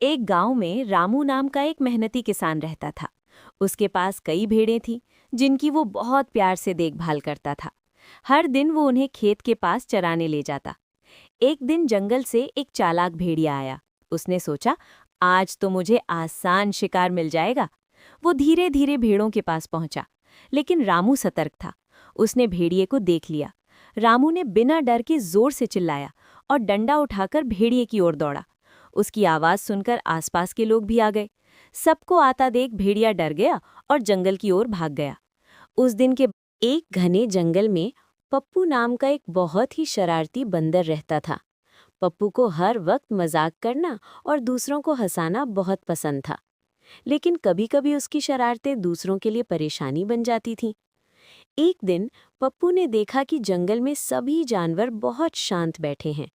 एक गांव में रामू नाम का एक मेहनती किसान रहता था। उसके पास कई भेड़ें थीं, जिनकी वो बहुत प्यार से देखभाल करता था। हर दिन वो उन्हें खेत के पास चराने ले जाता। एक दिन जंगल से एक चालाक भेड़िया आया। उसने सोचा, आज तो मुझे आसान शिकार मिल जाएगा। वो धीरे धीरे भेड़ों के पास पहुंचा, लेकिन रामू सतर्क था। उसने भेड़िए को देख लिया। रामू ने बिना डर के जोर से चिल्लाया और डंडा उठाकर भेड़िए की ओर दौड़ा। उसकी आवाज सुनकर आसपास के लोग भी आ गए। सबको आता देख भेड़िया डर गया और जंगल की ओर भाग गया। उस दिन के एक घने जंगल में पप्पू नाम का एक बहुत ही शरारती बंदर रहता था। पप्पू को हर वक्त मजाक करना और दूसरों को हंसाना बहुत पसंद था, लेकिन कभी-कभी उसकी शरारतें दूसरों के लिए परेशानी बन जाती थीं। एक दिन पप्पू ने देखा कि जंगल में सभी जानवर बहुत शांत बैठे हैं।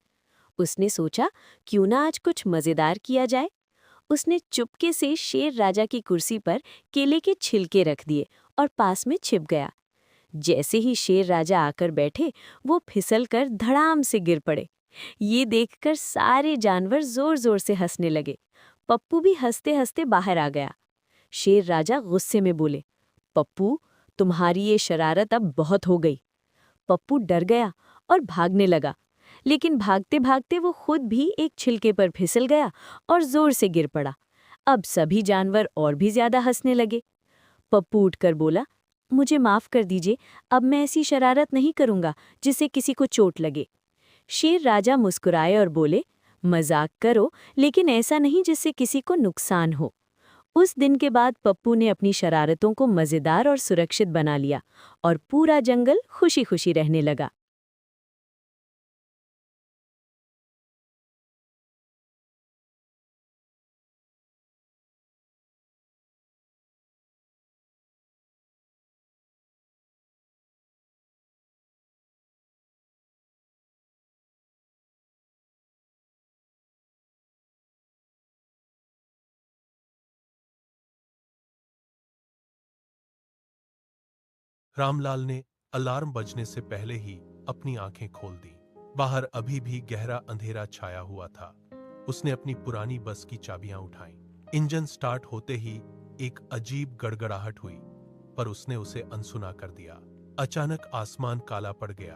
उसने सोचा, क्यों ना आज कुछ मजेदार किया जाए। उसने चुपके से शेर राजा की कुर्सी पर केले के छिलके रख दिए और पास में छिप गया। जैसे ही शेर राजा आकर बैठे, वो फिसलकर धड़ाम से गिर पड़े। ये देखकर सारे जानवर जोर-जोर से हंसने लगे। पप्पू भी हंसते-हंसते बाहर आ गया। शेर राजा गुस्से में बोले, पप्पू, तुम्हारी ये शरारत अब बहुत हो गई। पप्पू डर गया और भागने लगा, लेकिन भागते-भागते वो खुद भी एक छिलके पर फिसल गया और जोर से गिर पड़ा। अब सभी जानवर और भी ज्यादा हंसने लगे। पप्पू उठकर बोला, मुझे माफ कर दीजिए, अब मैं ऐसी शरारत नहीं करूंगा जिससे किसी को चोट लगे। शेर राजा मुस्कुराए और बोले, मजाक करो, लेकिन ऐसा नहीं जिससे किसी को नुकसान हो। उस दिन के बाद पप्पू ने अपनी शरारतों को मजेदार और सुरक्षित बना लिया और पूरा जंगल खुशी-खुशी रहने लगा। रामलाल ने अलार्म बजने से पहले ही अपनी आंखें खोल दी। बाहर अभी भी गहरा अंधेरा छाया हुआ था। उसने अपनी पुरानी बस की चाबियां उठाईं। इंजन स्टार्ट होते ही एक अजीब गड़गड़ाहट हुई, पर उसने उसे अनसुना कर दिया। अचानक आसमान काला पड़ गया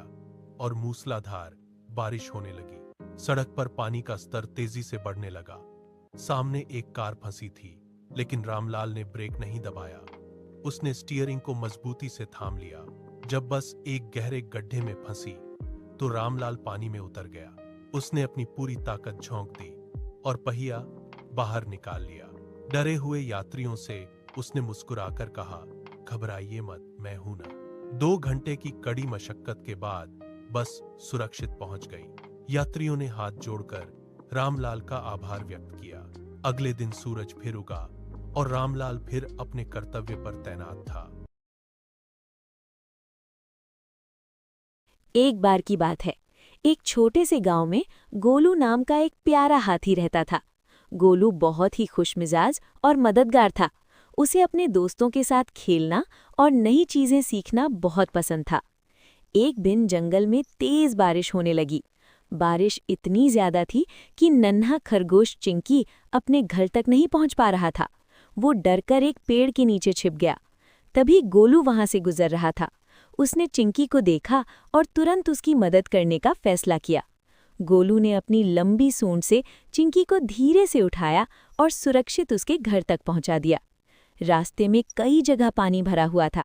और मूसलाधार बारिश होने लगी। सड़क पर पानी का स्तर तेजी से बढ़ने लगा। सामने एक कार फंसी थी, लेकिन रामलाल ने ब्रेक नहीं दबाया। उसने स्टीयरिंग को मजबूती से थाम लिया। जब बस एक गहरे गड्ढे में फंसी, तो रामलाल पानी में उतर गया। उसने अपनी पूरी ताकत झोंक दी और पहिया बाहर निकाल लिया। डरे हुए यात्रियों से उसने मुस्कुराकर कहा, घबराइए मत, मैं हूं ना। 2 घंटे की कड़ी मशक्कत के बाद बस सुरक्षित पहुंच गई। यात्रियों ने हाथ जोड़कर रामलाल का आभार व्यक्त किया। अगले दिन सूरज फिर उगा और रामलाल फिर अपने कर्तव्य पर तैनात था। एक बार की बात है, एक छोटे से गांव में गोलू नाम का एक प्यारा हाथी रहता था। गोलू बहुत ही खुशमिजाज और मददगार था। उसे अपने दोस्तों के साथ खेलना और नई चीजें सीखना बहुत पसंद था। एक दिन जंगल में तेज बारिश होने लगी। बारिश इतनी ज्यादा थी कि नन्हा खरगोश चिंकी अपने घर तक नहीं पहुंच पा रहा था। वो डरकर एक पेड़ के नीचे छिप गया। तभी गोलू वहां से गुजर रहा था। उसने चिंकी को देखा और तुरंत उसकी मदद करने का फैसला किया। गोलू ने अपनी लंबी सूंड से चिंकी को धीरे से उठाया और सुरक्षित उसके घर तक पहुंचा दिया। रास्ते में कई जगह पानी भरा हुआ था,